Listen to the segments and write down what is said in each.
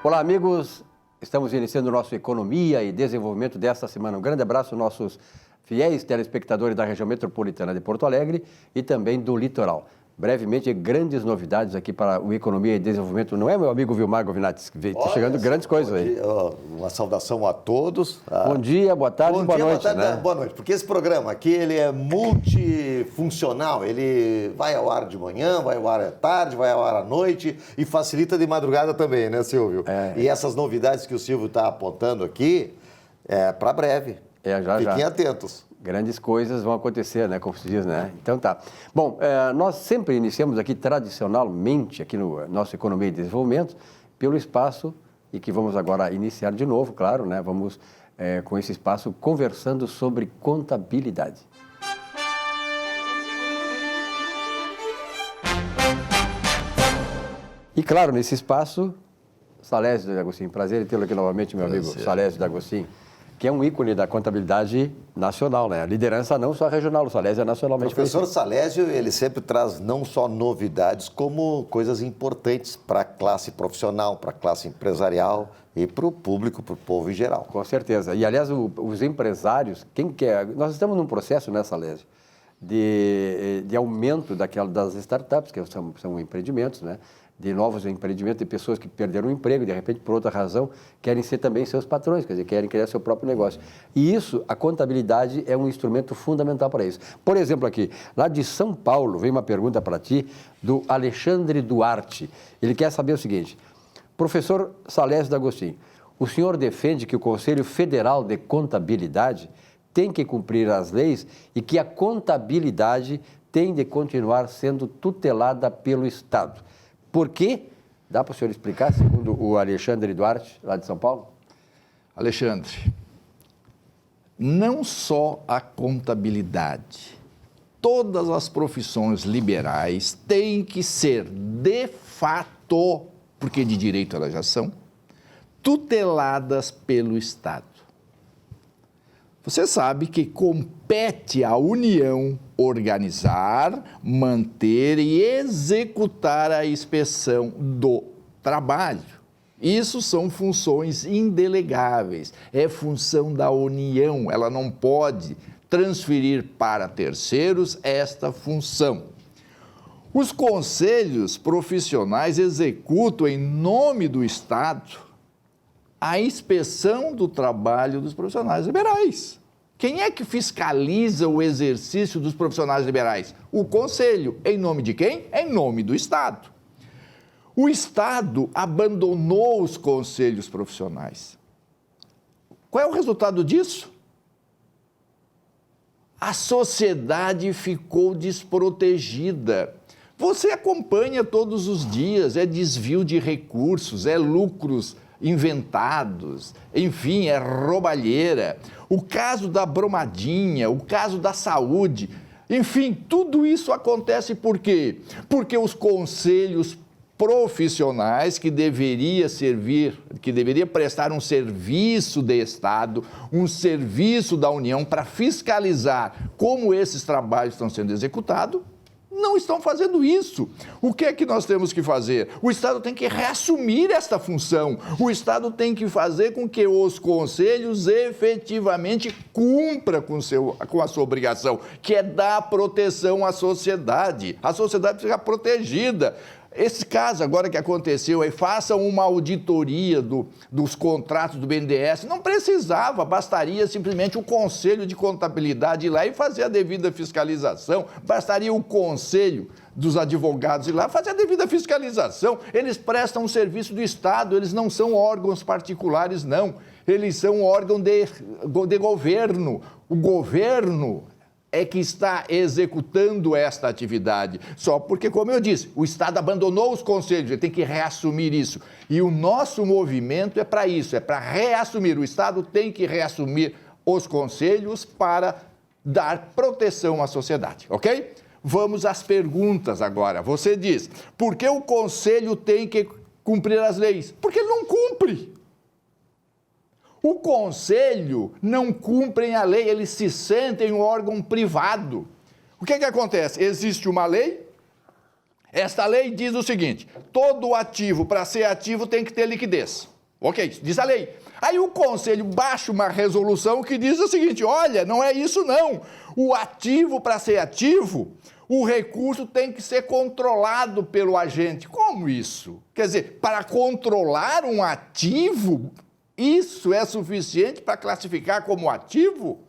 Olá, amigos. Estamos iniciando o nosso Economia e Desenvolvimento desta semana. Um grande abraço aos nossos fiéis telespectadores da região metropolitana de Porto Alegre e também do litoral. Brevemente, grandes novidades aqui para o Economia e Desenvolvimento. Não é, meu amigo Vilmar Govinates? Está chegando grandes coisas aí. Uma saudação a todos. Bom dia, boa tarde, boa noite. Boa tarde, boa noite. Porque esse programa aqui ele é multifuncional. Ele vai ao ar de manhã, vai ao ar à tarde, vai ao ar à noite e facilita de madrugada também, né, Silvio? E essas novidades que o Silvio está apontando aqui é para breve. Fiquem atentos. Grandes coisas vão acontecer, né? Como se diz, né? Então tá. Bom, nós sempre iniciamos aqui tradicionalmente, aqui no nosso Economia e Desenvolvimento, pelo espaço, e que vamos agora iniciar de novo, claro, né? Vamos com esse espaço conversando sobre contabilidade. E claro, nesse espaço, Salésio D'Agostinho. Prazer em tê-lo aqui novamente, meu amigo Salésio D'Agostinho, que é um ícone da contabilidade nacional, né? A liderança não só regional, o Salésio é nacionalmente conhecido. O professor conhecido. Salésio, ele sempre traz não só novidades, como coisas importantes para a classe profissional, para a classe empresarial e para o público, para o povo em geral. Com certeza. E, aliás, os empresários, quem quer... Nós estamos num processo, né, Salésio, de aumento das startups, que são empreendimentos, né? De novos empreendimentos, de pessoas que perderam o emprego e, de repente, por outra razão, querem ser também seus patrões, quer dizer, querem criar seu próprio negócio. E isso, a contabilidade é um instrumento fundamental para isso. Por exemplo, aqui, lá de São Paulo, vem uma pergunta para ti, do Alexandre Duarte. Ele quer saber o seguinte: professor Salésio D'Agostinho, o senhor defende que o Conselho Federal de Contabilidade tem que cumprir as leis e que a contabilidade tem de continuar sendo tutelada pelo Estado. Por quê? Dá para o senhor explicar, segundo o Alexandre Duarte, lá de São Paulo? Alexandre, não só a contabilidade, todas as profissões liberais têm que ser, de fato, porque de direito elas já são, tuteladas pelo Estado. Você sabe que compete à União organizar, manter e executar a inspeção do trabalho. Isso são funções indelegáveis, é função da União, ela não pode transferir para terceiros esta função. Os conselhos profissionais executam, em nome do Estado, a inspeção do trabalho dos profissionais liberais. Quem é que fiscaliza o exercício dos profissionais liberais? O Conselho. Em nome de quem? Em nome do Estado. O Estado abandonou os conselhos profissionais. Qual é o resultado disso? A sociedade ficou desprotegida. Você acompanha todos os dias, é desvio de recursos, é lucros inventados, enfim, é roubalheira. O caso da Brumadinho, o caso da saúde, enfim, tudo isso acontece por quê? Porque os conselhos profissionais que deveria prestar um serviço de Estado, um serviço da União para fiscalizar como esses trabalhos estão sendo executados, não estão fazendo isso. O que é que nós temos que fazer? O Estado tem que reassumir esta função. O Estado tem que fazer com que os conselhos efetivamente cumpram com a sua obrigação, que é dar proteção à sociedade. A sociedade fica protegida. Esse caso agora que aconteceu, façam uma auditoria dos contratos do BNDES, não precisava, bastaria simplesmente o Conselho de Contabilidade ir lá e fazer a devida fiscalização, bastaria o Conselho dos Advogados ir lá fazer a devida fiscalização. Eles prestam um serviço do Estado, eles não são órgãos particulares, não, eles são órgão de governo. O governo é que está executando esta atividade. Só porque, como eu disse, o Estado abandonou os conselhos, ele tem que reassumir isso. E o nosso movimento é para isso, é para reassumir. O Estado tem que reassumir os conselhos para dar proteção à sociedade, ok? Vamos às perguntas agora. Você diz, por que o conselho tem que cumprir as leis? Porque ele não cumpre. O conselho não cumpre a lei, eles se sentem um órgão privado. O que acontece? Existe uma lei, esta lei diz o seguinte, todo ativo, para ser ativo, tem que ter liquidez. Ok, diz a lei. Aí o Conselho baixa uma resolução que diz o seguinte, olha, não é isso não. O ativo, para ser ativo, o recurso tem que ser controlado pelo agente. Como isso? Quer dizer, para controlar um ativo, isso é suficiente para classificar como ativo?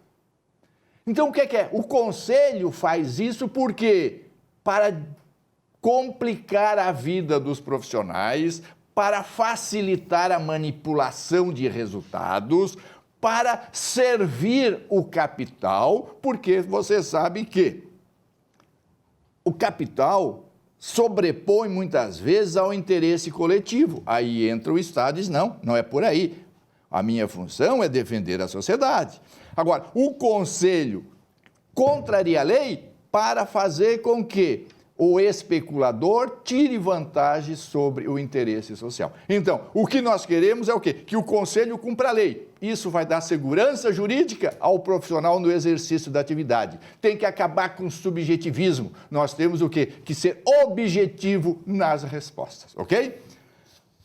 Então, o que é? O Conselho faz isso por quê? Para complicar a vida dos profissionais, para facilitar a manipulação de resultados, para servir o capital, porque você sabe que o capital sobrepõe muitas vezes ao interesse coletivo. Aí entra o Estado e diz, não é por aí. A minha função é defender a sociedade. Agora, o Conselho contraria a lei para fazer com que o especulador tire vantagem sobre o interesse social. Então, o que nós queremos é o quê? Que o Conselho cumpra a lei. Isso vai dar segurança jurídica ao profissional no exercício da atividade. Tem que acabar com o subjetivismo. Nós temos o quê? Que ser objetivo nas respostas, ok?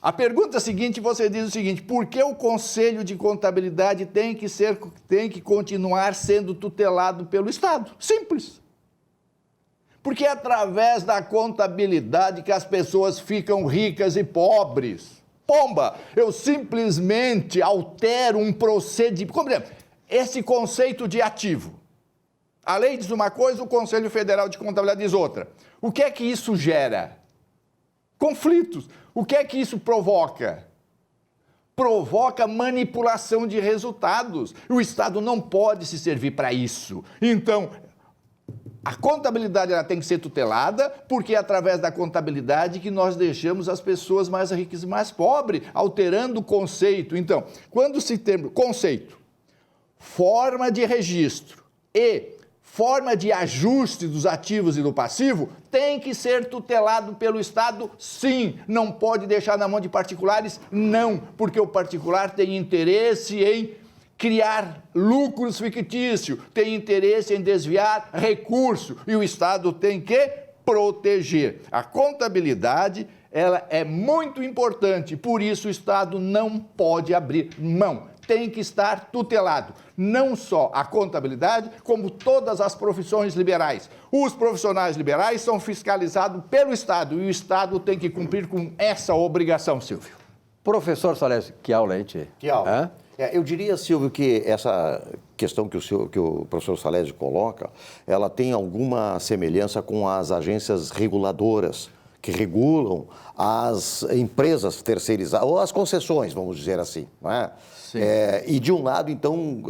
A pergunta seguinte, você diz o seguinte, por que o Conselho de Contabilidade tem que continuar sendo tutelado pelo Estado? Simples. Porque é através da contabilidade que as pessoas ficam ricas e pobres. Pomba, eu simplesmente altero um procedimento. Como exemplo, esse conceito de ativo. A lei diz uma coisa, o Conselho Federal de Contabilidade diz outra. O que é que isso gera? Conflitos. O que é que isso provoca? Provoca manipulação de resultados. O Estado não pode se servir para isso. Então, a contabilidade ela tem que ser tutelada, porque é através da contabilidade que nós deixamos as pessoas mais ricas e mais pobres, alterando o conceito. Então, quando se tem conceito, forma de registro e forma de ajuste dos ativos e do passivo, tem que ser tutelado pelo Estado, sim. Não pode deixar na mão de particulares, não, porque o particular tem interesse em criar lucros fictícios, tem interesse em desviar recurso e o Estado tem que proteger. A contabilidade, ela é muito importante, por isso o Estado não pode abrir mão, tem que estar tutelado. Não só a contabilidade, como todas as profissões liberais. Os profissionais liberais são fiscalizados pelo Estado e o Estado tem que cumprir com essa obrigação, Silvio. Professor Salésio, que aula, hein, tchê? Que aula. Eu diria, Silvio, que essa questão que o professor Salésio coloca, ela tem alguma semelhança com as agências reguladoras, que regulam as empresas terceirizadas, ou as concessões, vamos dizer assim, não é? Sim. E de um lado, então,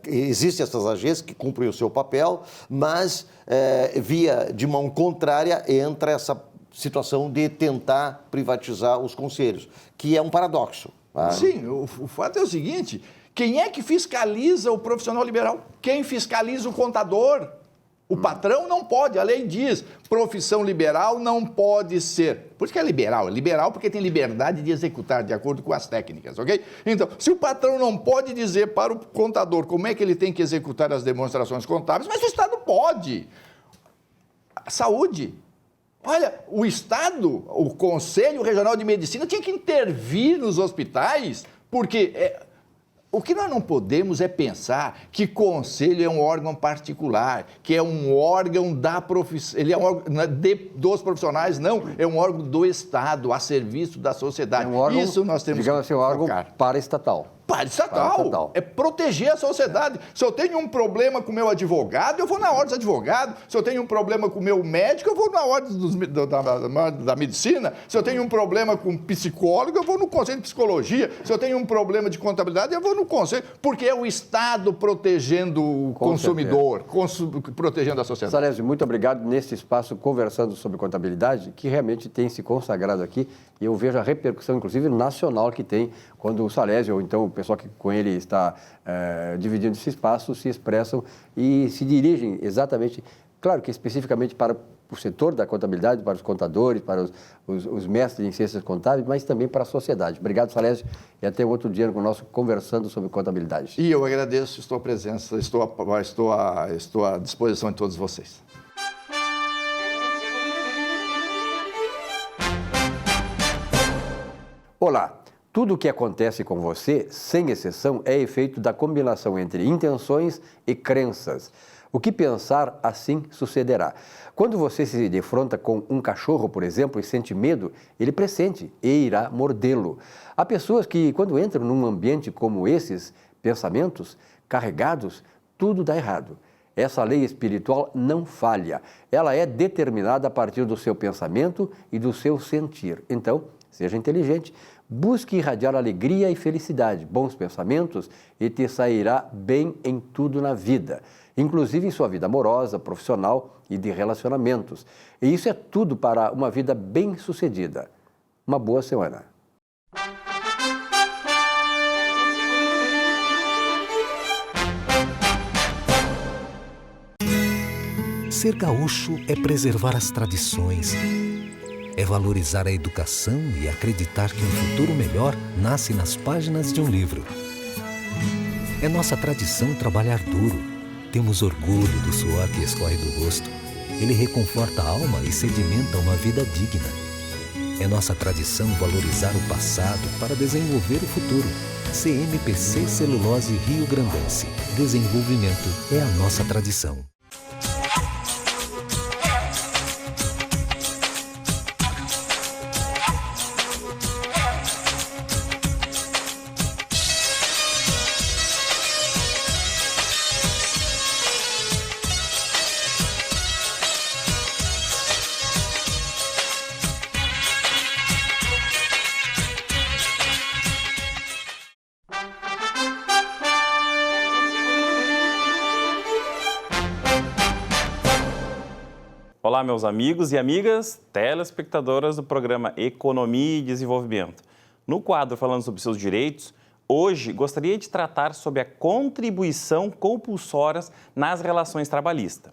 existem essas agências que cumprem o seu papel, mas via de mão contrária entra essa situação de tentar privatizar os conselhos, que é um paradoxo. Sim, o fato é o seguinte, quem é que fiscaliza o profissional liberal? Quem fiscaliza o contador? O patrão não pode, a lei diz, profissão liberal não pode ser. Por isso que é liberal porque tem liberdade de executar de acordo com as técnicas, ok? Então, se o patrão não pode dizer para o contador como é que ele tem que executar as demonstrações contábeis, mas o Estado pode. A saúde. Olha, o Estado, o Conselho Regional de Medicina tinha que intervir nos hospitais, porque o que nós não podemos é pensar que conselho é um órgão particular, que é um órgão da profissão, ele é um órgão dos profissionais, não, é um órgão do Estado, a serviço da sociedade. É um órgão, isso nós temos digamos assim, um órgão paraestatal. Paraestatal. É proteger a sociedade. Se eu tenho um problema com o meu advogado, eu vou na ordem dos advogados. Se eu tenho um problema com o meu médico, eu vou na ordem da medicina. Se eu tenho um problema com psicólogo, eu vou no Conselho de Psicologia. Se eu tenho um problema de contabilidade, eu vou no Conselho. Porque é o Estado protegendo o consumidor, protegendo a sociedade. Salésio, muito obrigado nesse espaço conversando sobre contabilidade, que realmente tem se consagrado aqui. E eu vejo a repercussão, inclusive, nacional que tem quando o Salésio, ou então o pessoal que com ele está dividindo esse espaço, se expressam e se dirigem exatamente, claro que especificamente para o setor da contabilidade, para os contadores, para os mestres em ciências contábeis, mas também para a sociedade. Obrigado, Salésio, e até outro dia conosco conversando sobre contabilidade. E eu agradeço a sua presença, estou à disposição de todos vocês. Olá, Tudo o que acontece com você, sem exceção, é efeito da combinação entre intenções e crenças. O que pensar, assim sucederá. Quando você se defronta com um cachorro, por exemplo, e sente medo, ele pressente e irá mordê-lo. Há pessoas que, quando entram num ambiente como esses, pensamentos carregados, tudo dá errado. Essa lei espiritual não falha. Ela é determinada a partir do seu pensamento e do seu sentir. Então, seja inteligente, busque irradiar alegria e felicidade, bons pensamentos e te sairá bem em tudo na vida, inclusive em sua vida amorosa, profissional e de relacionamentos. E isso é tudo para uma vida bem-sucedida. Uma boa semana. Ser gaúcho é preservar as tradições, é valorizar a educação e acreditar que um futuro melhor nasce nas páginas de um livro. É nossa tradição trabalhar duro. Temos orgulho do suor que escorre do rosto. Ele reconforta a alma e sedimenta uma vida digna. É nossa tradição valorizar o passado para desenvolver o futuro. CMPC Celulose Rio Grandense. Desenvolvimento é a nossa tradição. Olá, meus amigos e amigas, telespectadoras do programa Economia e Desenvolvimento. No quadro Falando sobre seus direitos, hoje gostaria de tratar sobre a contribuição compulsória nas relações trabalhistas.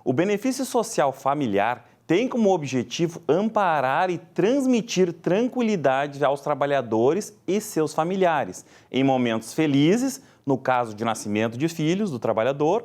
O benefício social familiar tem como objetivo amparar e transmitir tranquilidade aos trabalhadores e seus familiares em momentos felizes, no caso de nascimento de filhos do trabalhador,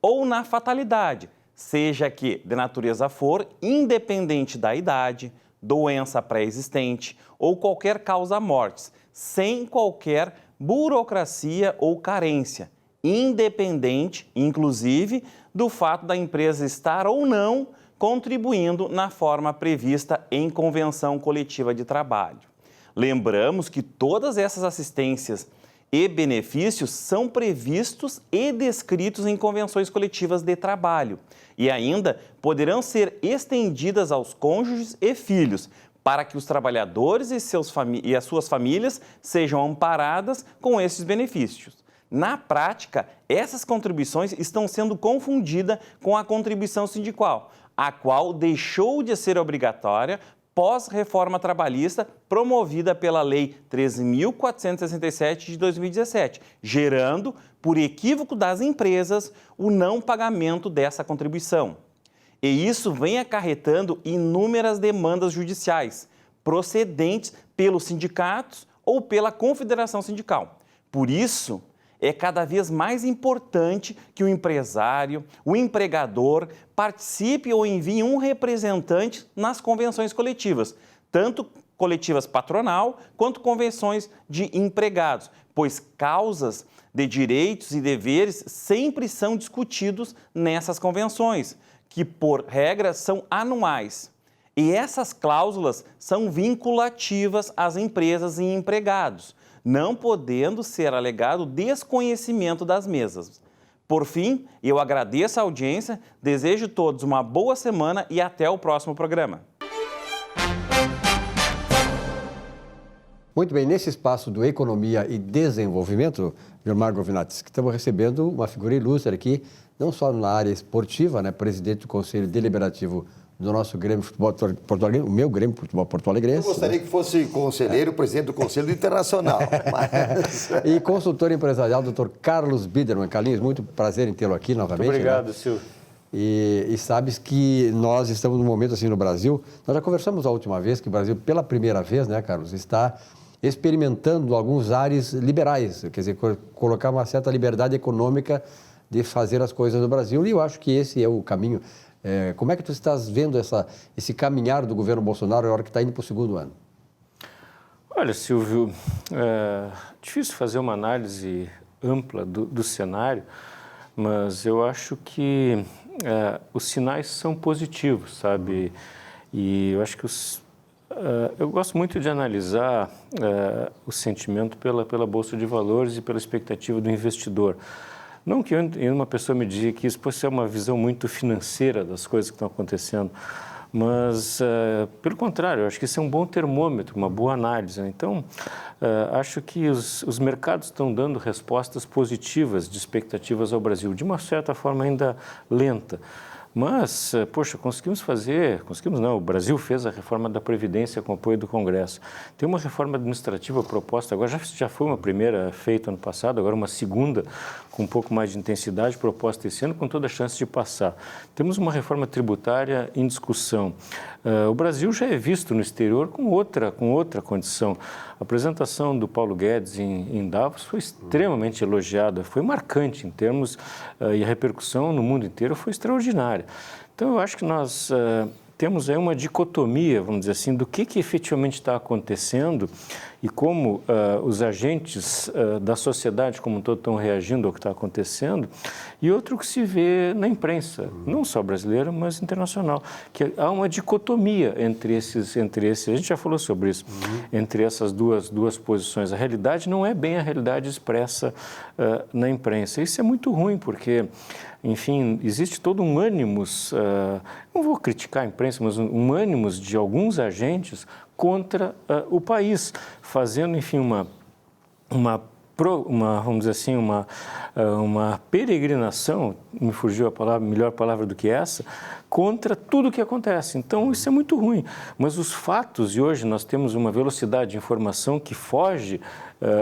ou na fatalidade, seja que de natureza for, independente da idade, doença pré-existente ou qualquer causa-mortes, sem qualquer burocracia ou carência, independente, inclusive, do fato da empresa estar ou não contribuindo na forma prevista em convenção coletiva de trabalho. Lembramos que todas essas assistências e benefícios são previstos e descritos em convenções coletivas de trabalho e ainda poderão ser estendidas aos cônjuges e filhos para que os trabalhadores e as suas famílias sejam amparadas com esses benefícios. Na prática, essas contribuições estão sendo confundidas com a contribuição sindical, a qual deixou de ser obrigatória pós-reforma trabalhista promovida pela Lei 13.467 de 2017, gerando, por equívoco das empresas, o não pagamento dessa contribuição. E isso vem acarretando inúmeras demandas judiciais, procedentes pelos sindicatos ou pela confederação sindical. Por isso, é cada vez mais importante que o empresário, o empregador, participe ou envie um representante nas convenções coletivas, tanto coletivas patronal quanto convenções de empregados, pois causas de direitos e deveres sempre são discutidos nessas convenções, que por regra são anuais. E essas cláusulas são vinculativas às empresas e empregados, não podendo ser alegado desconhecimento das mesmas. Por fim, eu agradeço a audiência, desejo a todos uma boa semana e até o próximo programa. Muito bem, nesse espaço do Economia e Desenvolvimento, Vilmar Govinates, que estamos recebendo uma figura ilustre aqui, não só na área esportiva, né, presidente do Conselho Deliberativo do nosso Grêmio Futebol Porto Alegre, o meu Grêmio Futebol Porto Alegrense. Eu gostaria que fosse conselheiro, presidente do Conselho Internacional. Mas... E consultor empresarial, doutor Carlos Biderman. Carlinhos, muito prazer em tê-lo aqui novamente. Muito obrigado, né? Silvio. E sabes que nós estamos num momento assim no Brasil, nós já conversamos a última vez que o Brasil, pela primeira vez, né, Carlos, está experimentando alguns ares liberais, quer dizer, colocar uma certa liberdade econômica de fazer as coisas no Brasil, e eu acho que esse é o caminho. Como é que tu estás vendo esse caminhar do governo Bolsonaro na hora que está indo para o segundo ano? Olha, Silvio, difícil fazer uma análise ampla do cenário, mas eu acho que os sinais são positivos, sabe? E eu acho que eu gosto muito de analisar o sentimento pela Bolsa de Valores e pela expectativa do investidor. Não que uma pessoa me diga que isso pode ser uma visão muito financeira das coisas que estão acontecendo, mas, pelo contrário, eu acho que isso é um bom termômetro, uma boa análise, né? Então, acho que os mercados estão dando respostas positivas de expectativas ao Brasil, de uma certa forma ainda lenta. Mas, poxa, conseguimos não, o Brasil fez a reforma da Previdência com apoio do Congresso. Tem uma reforma administrativa proposta, agora já foi uma primeira feita ano passado, agora uma segunda com um pouco mais de intensidade proposta esse ano, com toda a chance de passar. Temos uma reforma tributária em discussão. O Brasil já é visto no exterior com outra condição. A apresentação do Paulo Guedes em Davos foi extremamente elogiada, foi marcante em termos, e a repercussão no mundo inteiro foi extraordinária. Então, eu acho que nós temos aí uma dicotomia, vamos dizer assim, do que efetivamente está acontecendo e como os agentes da sociedade como um todo estão reagindo ao que está acontecendo, e outro que se vê na imprensa, não só brasileira, mas internacional, que há uma dicotomia entre esses, a gente já falou sobre isso, entre essas duas posições. A realidade não é bem a realidade expressa na imprensa. Isso é muito ruim, porque, enfim, existe todo um ânimos, não vou criticar a imprensa, mas um ânimos de alguns agentes contra o país, fazendo, enfim, vamos dizer assim, uma peregrinação, me fugiu a melhor palavra do que essa, contra tudo o que acontece. Então, isso é muito ruim. Mas os fatos, e hoje nós temos uma velocidade de informação que foge,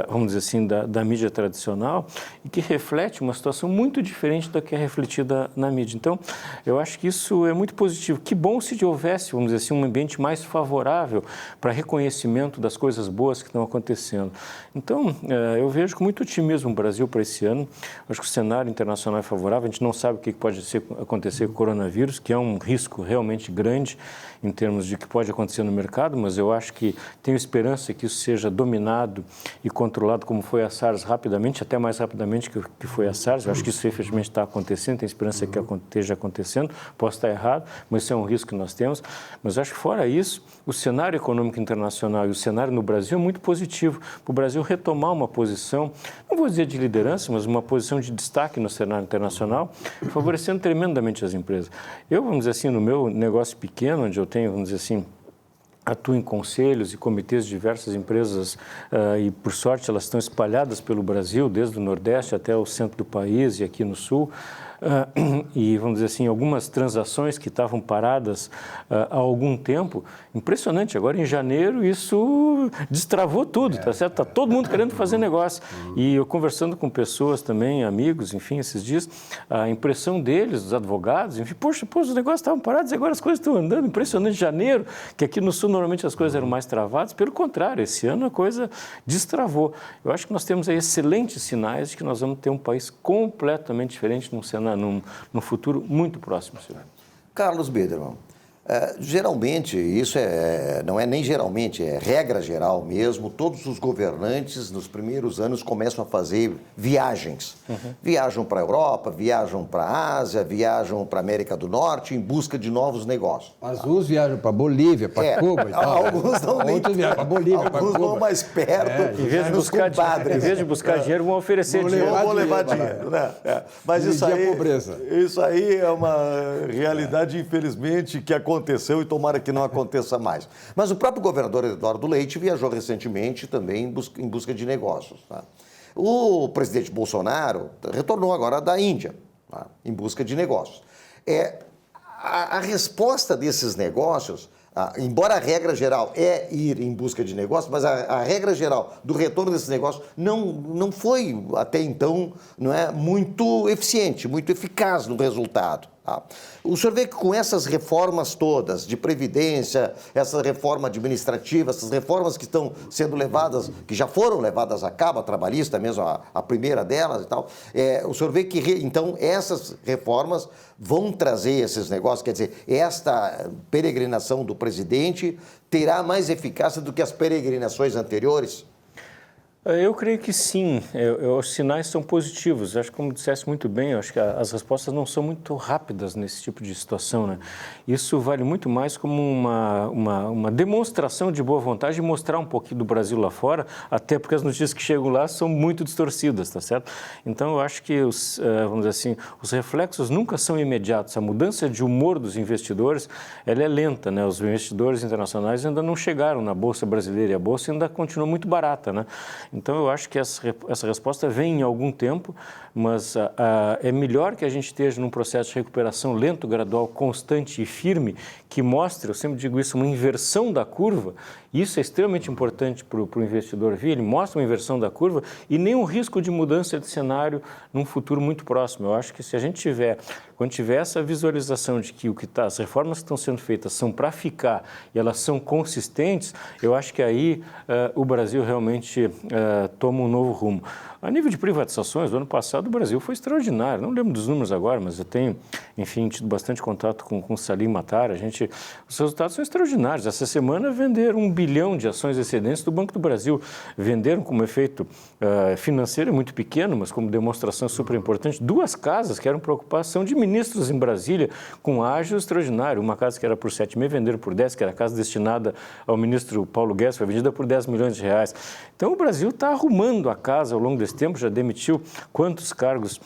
vamos dizer assim, da mídia tradicional e que reflete uma situação muito diferente da que é refletida na mídia. Então, eu acho que isso é muito positivo. Que bom se houvesse, vamos dizer assim, um ambiente mais favorável para reconhecimento das coisas boas que estão acontecendo. Então, eu vejo com muito otimismo o Brasil para esse ano. Acho que o cenário internacional é favorável. A gente não sabe o que pode acontecer com o coronavírus, que é um risco realmente grande em termos de que pode acontecer no mercado, mas eu acho que tenho esperança que isso seja dominado e controlado como foi a SARS rapidamente, até mais rapidamente que foi a SARS. Eu acho que isso efetivamente está acontecendo, tenho esperança que esteja acontecendo, posso estar errado, mas isso é um risco que nós temos. Mas acho que fora isso, o cenário econômico internacional e o cenário no Brasil é muito positivo, para o Brasil retomar uma posição, não vou dizer de liderança, mas uma posição de destaque no cenário internacional, favorecendo tremendamente as empresas. Eu, vamos dizer assim, no meu negócio pequeno, onde eu tenho, vamos dizer assim, atuo em conselhos e comitês de diversas empresas e, por sorte, elas estão espalhadas pelo Brasil, desde o Nordeste até o centro do país e aqui no Sul. E, vamos dizer assim, algumas transações que estavam paradas há algum tempo. Impressionante, agora em janeiro isso destravou tudo, tá certo? Está todo mundo querendo fazer negócio. E eu conversando com pessoas também, amigos, enfim, esses dias, a impressão deles, dos advogados, enfim, poxa, os negócios estavam parados e agora as coisas estão andando. Impressionante, janeiro, que aqui no Sul normalmente as coisas eram mais travadas. Pelo contrário, esse ano a coisa destravou. Eu acho que nós temos aí excelentes sinais de que nós vamos ter um país completamente diferente num futuro muito próximo, senhor. Carlos Biedermann, geralmente, isso não é nem geralmente, é regra geral mesmo, todos os governantes nos primeiros anos começam a fazer viagens. Viajam para a Europa, viajam para a Ásia, viajam para a América do Norte em busca de novos negócios. Mas uns viajam para Bolívia, para Cuba e tal. Alguns não nem outros viajam para Bolívia, para Cuba. Alguns vão mais perto, em vez de buscar dinheiro, vão oferecer dinheiro. Vão levar dinheiro, né? Mas isso aí é uma realidade, infelizmente, que aconteceu e tomara que não aconteça mais. Mas o próprio governador Eduardo Leite viajou recentemente também em busca de negócios. Tá? O presidente Bolsonaro retornou agora da Índia, tá? Em busca de negócios. A resposta desses negócios, embora a regra geral é ir em busca de negócios, mas a regra geral do retorno desses negócios não foi, até então, não é, muito eficiente, muito eficaz no resultado. Tá? O senhor vê que com essas reformas todas, de previdência, essa reforma administrativa, essas reformas que estão sendo levadas, que já foram levadas a cabo, a trabalhista mesmo, a primeira delas e tal, o senhor vê que, então, essas reformas vão trazer esses negócios, quer dizer, esta peregrinação do presidente terá mais eficácia do que as peregrinações anteriores? Eu creio que sim, os sinais são positivos. Acho que, como dissesse muito bem, eu acho que as respostas não são muito rápidas nesse tipo de situação, né? Isso vale muito mais como uma demonstração de boa vontade e mostrar um pouquinho do Brasil lá fora, até porque as notícias que chegam lá são muito distorcidas, tá certo? Então, eu acho que, vamos dizer assim, os reflexos nunca são imediatos. A mudança de humor dos investidores, ela é lenta, né? Os investidores internacionais ainda não chegaram na Bolsa brasileira e a Bolsa ainda continua muito barata, né? Então, eu acho que essa resposta vem em algum tempo, mas é melhor que a gente esteja num processo de recuperação lento, gradual, constante e firme, que mostre, eu sempre digo isso, uma inversão da curva. Isso é extremamente importante para o investidor ver, ele mostra uma inversão da curva e nenhum risco de mudança de cenário num futuro muito próximo. Eu acho que se a gente quando tiver essa visualização de que as reformas que estão sendo feitas são para ficar e elas são consistentes, eu acho que aí o Brasil realmente toma um novo rumo. A nível de privatizações, o ano passado o Brasil foi extraordinário. Não lembro dos números agora, mas eu tenho, enfim, tido bastante contato com o Salim Matar. Os resultados são extraordinários. Essa semana venderam 1 bilhão de ações excedentes do Banco do Brasil. Venderam como efeito financeiro muito pequeno, mas como demonstração super importante, 2 casas que eram preocupação de ministros em Brasília com ágio extraordinário. Uma casa que era por 7,5, venderam por 10, que era a casa destinada ao ministro Paulo Guedes, foi vendida por 10 milhões de reais. Então o Brasil está arrumando a casa ao longo desse tempo, já demitiu quantos cargos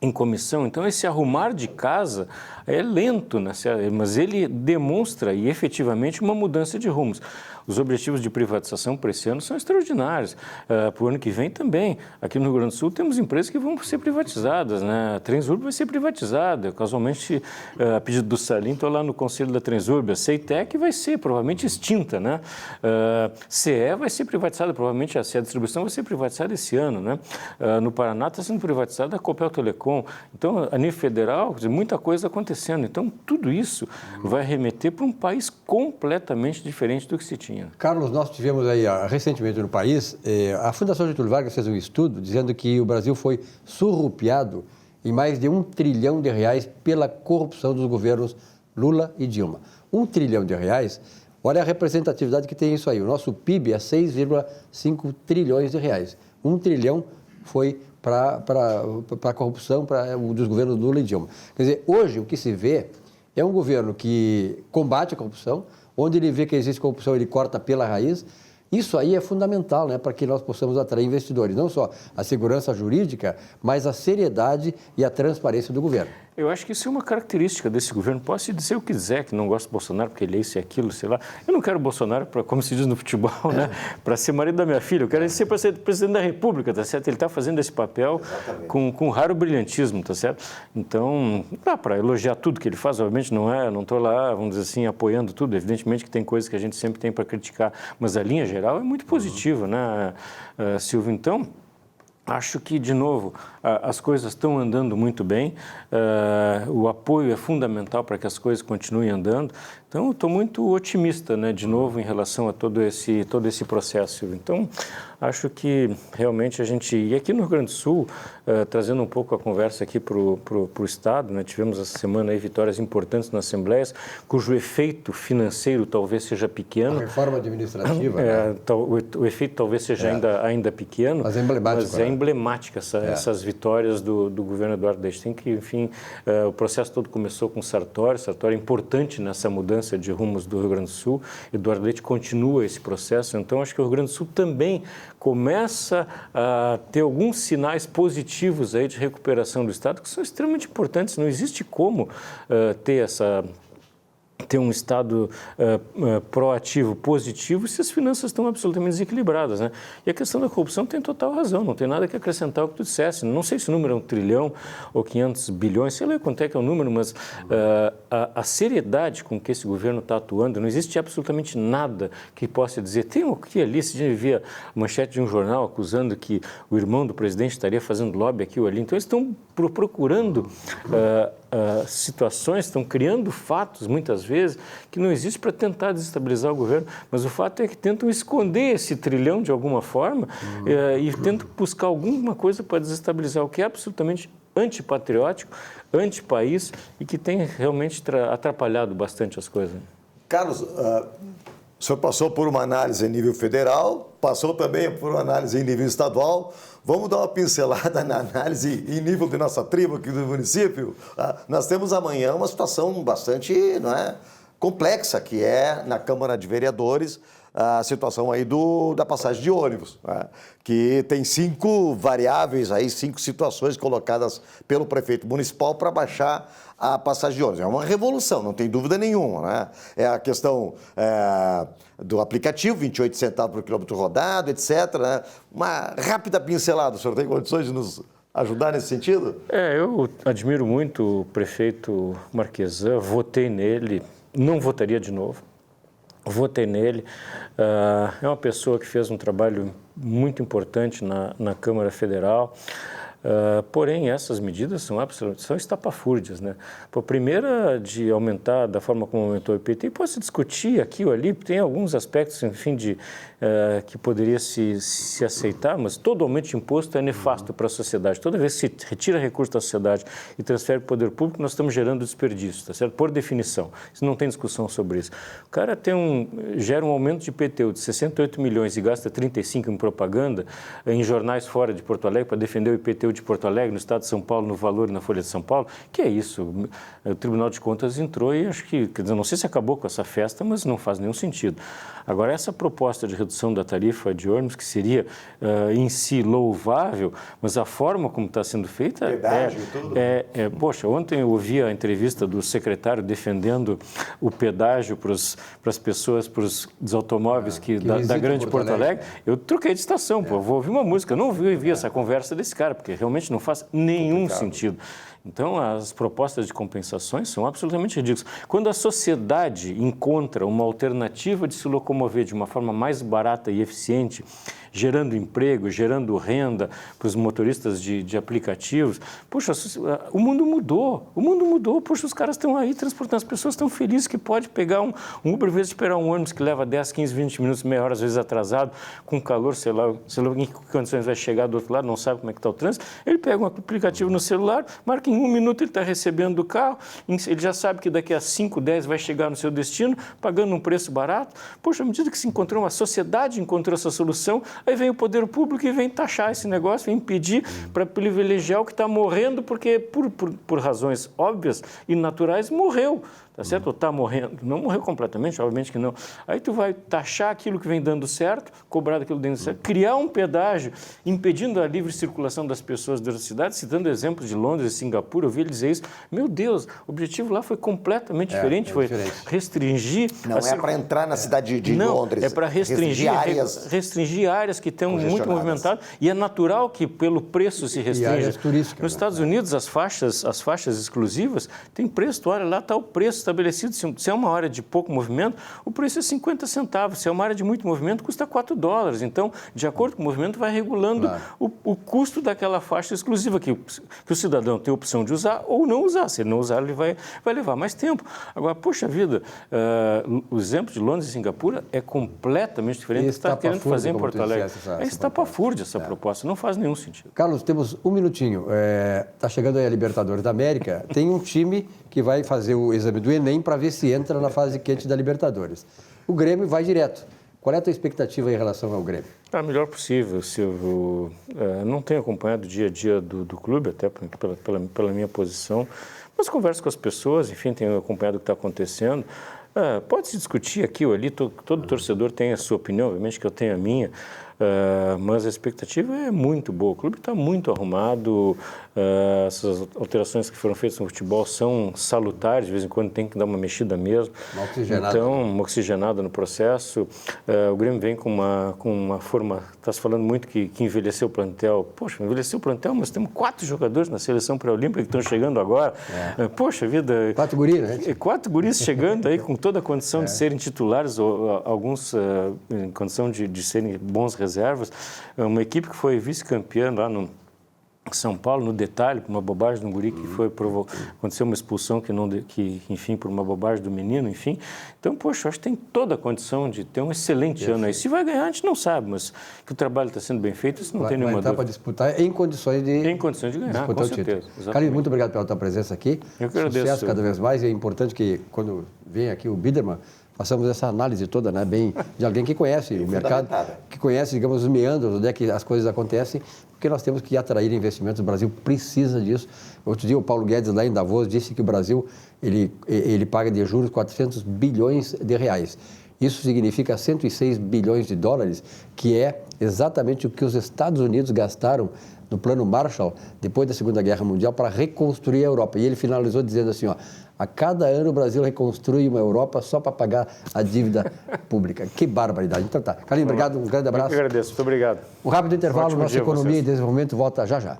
em comissão. Então, esse arrumar de casa é lento, né? Mas ele demonstra e efetivamente uma mudança de rumos. Os objetivos de privatização para esse ano são extraordinários. Para o ano que vem também. Aqui no Rio Grande do Sul temos empresas que vão ser privatizadas, né? A Transurb vai ser privatizada. Casualmente, a pedido do Salim, estou lá no conselho da Transurb. A Ceitec vai ser provavelmente extinta, né? CE vai ser privatizada, provavelmente a CE Distribuição vai ser privatizada esse ano, né? No Paraná está sendo privatizada a Copel Telecom. Então, a nível federal, muita coisa acontecendo. Então, tudo isso vai remeter para um país completamente diferente do que se tinha. Carlos, nós tivemos aí recentemente no país, a Fundação Getúlio Vargas fez um estudo dizendo que o Brasil foi surrupiado em mais de R$1 trilhão pela corrupção dos governos Lula e Dilma. R$1 trilhão, olha a representatividade que tem isso aí. O nosso PIB é 6,5 trilhões de reais. R$1 trilhão foi para a corrupção dos governos Lula e Dilma. Quer dizer, hoje o que se vê é um governo que combate a corrupção, onde ele vê que existe corrupção, ele corta pela raiz. Isso aí é fundamental, né, para que nós possamos atrair investidores, não só a segurança jurídica, mas a seriedade e a transparência do governo. Eu acho que isso é uma característica desse governo. Posso dizer o que quiser, que não gosto do Bolsonaro porque ele é isso e aquilo, sei lá. Eu não quero o Bolsonaro, como se diz no futebol, né? Para ser marido da minha filha. Eu quero ele ser para ser presidente da República, tá certo? Ele está fazendo esse papel com raro brilhantismo, tá certo? Então, dá para elogiar tudo que ele faz, obviamente não estou lá, vamos dizer assim, apoiando tudo. Evidentemente que tem coisas que a gente sempre tem para criticar, mas a linha geral é muito positiva, né, Silvio? Então, acho que, de novo, as coisas estão andando muito bem, o apoio é fundamental para que as coisas continuem andando. Então, eu estou muito otimista, né, de novo, em relação a todo esse processo. Então, acho que realmente a gente... E aqui no Rio Grande do Sul, trazendo um pouco a conversa aqui para o Estado, né, tivemos essa semana aí vitórias importantes nas assembleias, cujo efeito financeiro talvez seja pequeno. A reforma administrativa, né? O efeito talvez seja ainda pequeno, mas é emblemático. Mas é emblemática essas vitórias do governo Eduardo Leite. Tem que, enfim, o processo todo começou com Sartori é importante nessa mudança de rumos do Rio Grande do Sul. Eduardo Leite continua esse processo, então acho que o Rio Grande do Sul também começa a ter alguns sinais positivos aí de recuperação do Estado que são extremamente importantes. Não existe como ter um Estado proativo, positivo, se as finanças estão absolutamente desequilibradas, né? E a questão da corrupção tem total razão, não tem nada que acrescentar ao que tu dissesse. Não sei se o número é 1 trilhão ou 500 bilhões, sei lá quanto é que é o número, mas a seriedade com que esse governo está atuando, não existe absolutamente nada que possa dizer. Tem aqui ali, se a gente via manchete de um jornal acusando que o irmão do presidente estaria fazendo lobby aqui ou ali, então eles estão procurando situações, estão criando fatos, muitas vezes, que não existem para tentar desestabilizar o governo, mas o fato é que tentam esconder esse trilhão de alguma forma e tentam buscar alguma coisa para desestabilizar, o que é absolutamente antipatriótico, antipaís e que tem realmente atrapalhado bastante as coisas. Carlos, o senhor passou por uma análise em nível federal, passou também por uma análise em nível estadual. Vamos dar uma pincelada na análise em nível de nossa tribo aqui do município. Nós temos amanhã uma situação bastante complexa, que é na Câmara de Vereadores, a situação aí da passagem de ônibus, né? Que tem 5 variáveis, aí, 5 situações colocadas pelo prefeito municipal para baixar a passagem de ônibus. É uma revolução, não tem dúvida nenhuma, né? É a questão do aplicativo, 28 centavos por quilômetro rodado, etc. Né? Uma rápida pincelada, o senhor tem condições de nos ajudar nesse sentido? Eu admiro muito o prefeito Marquesan, votei nele, não votaria de novo. Votei nele, é uma pessoa que fez um trabalho muito importante na Câmara Federal, porém essas medidas são estapafúrdias, né? A primeira de aumentar da forma como aumentou o IPT, pode se discutir aqui ou ali, tem alguns aspectos, enfim, que poderia se aceitar, mas todo aumento de imposto é nefasto para a sociedade. Toda vez que se retira recurso da sociedade e transfere para o poder público, nós estamos gerando desperdício, tá certo? Por definição. Isso não tem discussão sobre isso. O cara gera um aumento de IPTU de 68 milhões e gasta 35 em propaganda, em jornais fora de Porto Alegre, para defender o IPTU de Porto Alegre, no Estado de São Paulo, no Valor e na Folha de São Paulo. Que é isso? O Tribunal de Contas entrou e acho que, quer dizer, não sei se acabou com essa festa, mas não faz nenhum sentido. Agora, essa proposta de redução da tarifa de ônibus, que seria em si louvável, mas a forma como está sendo feita poxa, ontem eu ouvi a entrevista do secretário defendendo o pedágio para as pessoas, para os automóveis da grande Porto Alegre. Eu troquei de estação, vou ouvir uma música. Eu não vi essa conversa desse cara, porque realmente não faz nenhum sentido. Então, as propostas de compensações são absolutamente ridículas. Quando a sociedade encontra uma alternativa de se locomover de uma forma mais barata e eficiente, gerando emprego, gerando renda para os motoristas de aplicativos, poxa, o mundo mudou, poxa, os caras estão aí transportando, as pessoas estão felizes que pode pegar um Uber, em vez de esperar um ônibus que leva 10, 15, 20 minutos, meia hora, às vezes atrasado, com calor, sei lá em que condições vai chegar do outro lado, não sabe como é que está o trânsito, ele pega um aplicativo no celular, marca em 1 minuto ele está recebendo do carro, ele já sabe que daqui a 5, 10 vai chegar no seu destino, pagando um preço barato. Poxa, à medida que se encontrou, a sociedade encontrou essa solução, aí vem o poder público e vem taxar esse negócio, vem impedir para privilegiar o que está morrendo, porque por razões óbvias e naturais morreu. Tá certo? Ou está morrendo? Não morreu completamente, obviamente que não. Aí tu vai taxar aquilo que vem dando certo, cobrar daquilo dando certo, criar um pedágio impedindo a livre circulação das pessoas dentro da cidade, citando exemplos de Londres e Singapura, eu vi ele dizer isso. Meu Deus, o objetivo lá foi completamente diferente, foi restringir... Não é para entrar na cidade de Londres. É para restringir áreas que estão muito movimentadas e é natural que pelo preço se restrinja. E áreas turísticas. Nos Estados Unidos, as faixas exclusivas, tem preço, tu olha lá, está o preço estabelecido. Se é uma área de pouco movimento, o preço é 50 centavos. Se é uma área de muito movimento, custa $4. Então, de acordo com o movimento, vai regulando o custo daquela faixa exclusiva que o cidadão tem a opção de usar ou não usar. Se ele não usar, ele vai levar mais tempo. Agora, poxa vida, o exemplo de Londres e Singapura é completamente diferente do que está querendo fazer em Porto Alegre. É estapafúrdia essa proposta, não faz nenhum sentido. Carlos, temos um minutinho. Está chegando aí a Libertadores da América. Tem um time que vai fazer o exame do Enem para ver se entra na fase quente da Libertadores. O Grêmio vai direto. Qual é a tua expectativa em relação ao Grêmio? A melhor possível, Silvio. Não tenho acompanhado o dia a dia do clube, até pela minha posição, mas converso com as pessoas, enfim, tenho acompanhado o que está acontecendo. Pode-se discutir aqui ou ali, todo torcedor tem a sua opinião, obviamente que eu tenho a minha, mas a expectativa é muito boa. O clube está muito arrumado, essas alterações que foram feitas no futebol são salutares, de vez em quando tem que dar uma mexida mesmo. Uma oxigenada no processo. O Grêmio vem com uma forma, está se falando muito que envelheceu o plantel. Poxa, envelheceu o plantel, mas temos 4 jogadores na seleção pré-olímpica que estão chegando agora. Poxa vida... 4 guris, né? 4 guris chegando aí com toda a condição de serem titulares, ou alguns em condição de serem bons reservas. Uma equipe que foi vice-campeã lá São Paulo, no detalhe, por uma bobagem de um guri que aconteceu uma expulsão enfim, por uma bobagem do menino, enfim. Então, poxa, eu acho que tem toda a condição de ter um excelente ano aí. Se vai ganhar, a gente não sabe, mas que o trabalho está sendo bem feito, isso não tem nenhuma dúvida. Para disputar em condições de ganhar, com certeza. Carlinhos, muito obrigado pela tua presença aqui. Eu que agradeço. Sucesso cada vez mais. É importante que, quando vem aqui o Biderman, façamos essa análise toda, né, bem de alguém que conhece o mercado, que conhece, digamos, os meandros, onde é que as coisas acontecem, porque nós temos que atrair investimentos. O Brasil precisa disso. Outro dia o Paulo Guedes, lá em Davos, disse que o Brasil ele paga de juros 400 bilhões de reais. Isso significa 106 bilhões de dólares, que é exatamente o que os Estados Unidos gastaram no Plano Marshall, depois da Segunda Guerra Mundial, para reconstruir a Europa. E ele finalizou dizendo assim, a cada ano o Brasil reconstrui uma Europa só para pagar a dívida pública. Que barbaridade. Então tá. Carlinhos, obrigado, um grande abraço. Eu que agradeço, muito obrigado. Um rápido intervalo, nossa Economia e Desenvolvimento volta já já.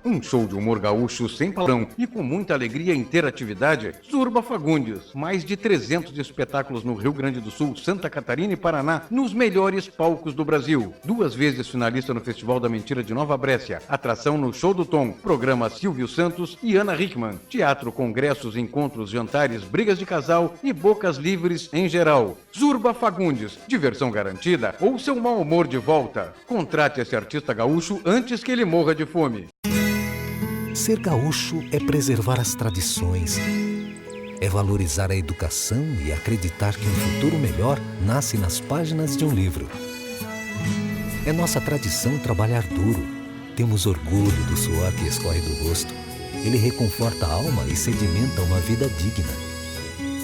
Um show de humor gaúcho sem palavrão e com muita alegria e interatividade. Zurba Fagundes. Mais de 300 espetáculos no Rio Grande do Sul, Santa Catarina e Paraná, nos melhores palcos do Brasil. 2 vezes finalista no Festival da Mentira de Nova Brécia. Atração no Show do Tom. Programa Silvio Santos e Ana Hickman. Teatro, congressos, encontros, jantares, brigas de casal e bocas livres em geral. Zurba Fagundes. Diversão garantida ou seu mau humor de volta. Contrate esse artista gaúcho antes que ele morra de fome. Ser gaúcho é preservar as tradições, é valorizar a educação e acreditar que um futuro melhor nasce nas páginas de um livro. É nossa tradição trabalhar duro. Temos orgulho do suor que escorre do rosto. Ele reconforta a alma e sedimenta uma vida digna.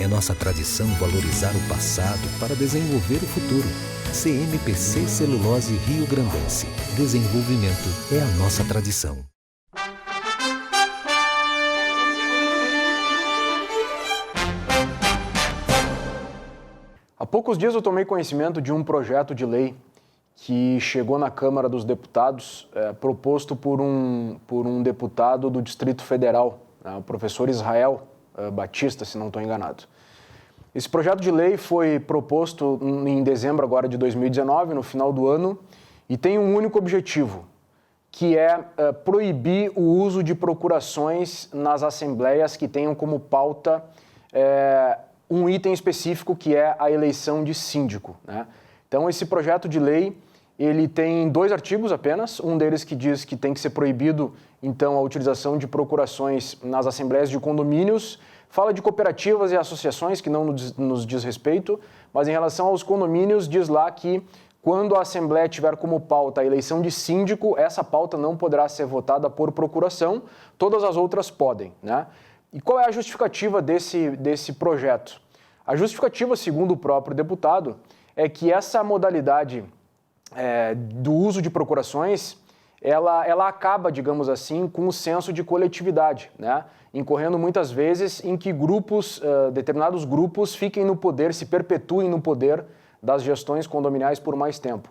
É nossa tradição valorizar o passado para desenvolver o futuro. CMPC Celulose Rio Grandense. Desenvolvimento é a nossa tradição. Há poucos dias eu tomei conhecimento de um projeto de lei que chegou na Câmara dos Deputados, proposto por um deputado do Distrito Federal, o professor Israel Batista, se não estou enganado. Esse projeto de lei foi proposto em dezembro agora de 2019, no final do ano, e tem um único objetivo, que é proibir o uso de procurações nas assembleias que tenham como pauta um item específico, que é a eleição de síndico, né? Então, esse projeto de lei, ele tem 2 artigos apenas, um deles que diz que tem que ser proibido, então, a utilização de procurações nas assembleias de condomínios, fala de cooperativas e associações, que não nos diz respeito, mas em relação aos condomínios, diz lá que quando a Assembleia tiver como pauta a eleição de síndico, essa pauta não poderá ser votada por procuração, todas as outras podem, né? E qual é a justificativa desse projeto? A justificativa, segundo o próprio deputado, é que essa modalidade do uso de procurações, ela acaba, digamos assim, com o senso de coletividade, né? Incorrendo muitas vezes em que determinados grupos fiquem no poder, se perpetuem no poder das gestões condominiais por mais tempo.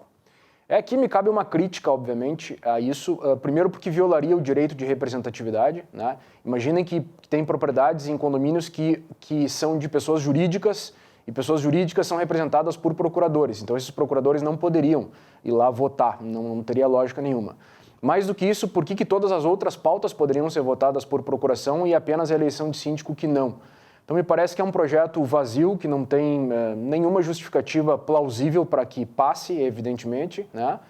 Aqui me cabe uma crítica, obviamente, a isso. Primeiro, porque violaria o direito de representatividade, né? Imaginem que tem propriedades em condomínios que são de pessoas jurídicas, e pessoas jurídicas são representadas por procuradores. Então, esses procuradores não poderiam ir lá votar, não teria lógica nenhuma. Mais do que isso, por que todas as outras pautas poderiam ser votadas por procuração e apenas a eleição de síndico que não? Então, me parece que é um projeto vazio, que não tem nenhuma justificativa plausível para que passe, evidentemente, né?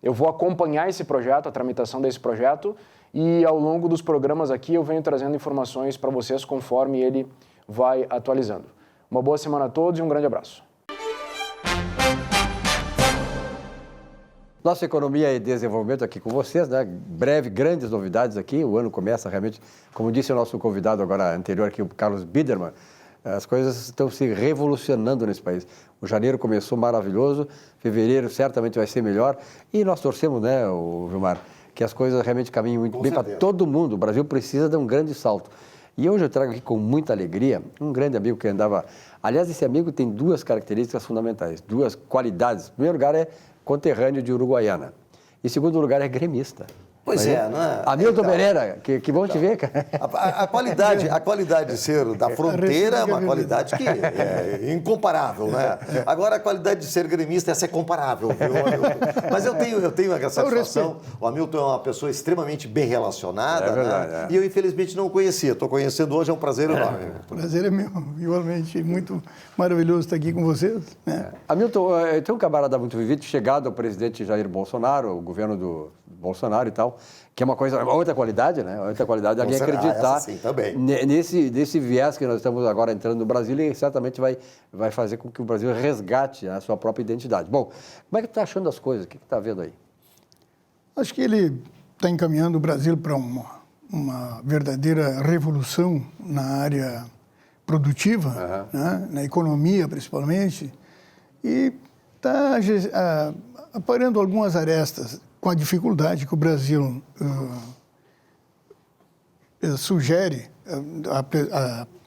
Eu vou acompanhar esse projeto, a tramitação desse projeto, e ao longo dos programas aqui eu venho trazendo informações para vocês conforme ele vai atualizando. Uma boa semana a todos e um grande abraço. Nossa Economia e Desenvolvimento aqui com vocês, né? Breve, grandes novidades aqui. O ano começa realmente, como disse o nosso convidado agora anterior aqui, o Carlos Biderman, as coisas estão se revolucionando nesse país. O janeiro começou maravilhoso, fevereiro certamente vai ser melhor e nós torcemos, né, Vilmar, que as coisas realmente caminhem muito bem para todo mundo. O Brasil precisa de um grande salto. E hoje eu trago aqui com muita alegria um grande amigo que andava... Aliás, esse amigo tem 2 características fundamentais, 2 qualidades. Em primeiro lugar, é conterrâneo de Uruguaiana. Em segundo lugar, é gremista. Pois é, não é? Hamilton Então, Pereira, que bom te ver, cara. A qualidade de ser da fronteira é uma qualidade que é incomparável, né? Agora, a qualidade de ser gremista, essa é comparável, viu, Hamilton? Mas eu tenho essa satisfação. O Hamilton é uma pessoa extremamente bem relacionada, verdade, né? E eu, infelizmente, não o conhecia. Estou conhecendo hoje, é um prazer enorme. O prazer é meu, igualmente. Muito maravilhoso estar aqui com vocês. Né? Hamilton, tem um camarada muito vivido, chegado ao presidente Jair Bolsonaro, o governo do Bolsonaro e tal, que é uma coisa, outra qualidade, né? Outra qualidade, alguém acreditar sim, também. nesse viés que nós estamos agora entrando no Brasil e certamente vai fazer com que o Brasil resgate a sua própria identidade. Bom, como é que tu está achando as coisas? O que está vendo aí? Acho que ele está encaminhando o Brasil para uma verdadeira revolução na área produtiva, né? Na economia principalmente, e está aparando algumas arestas com a dificuldade que o Brasil sugere,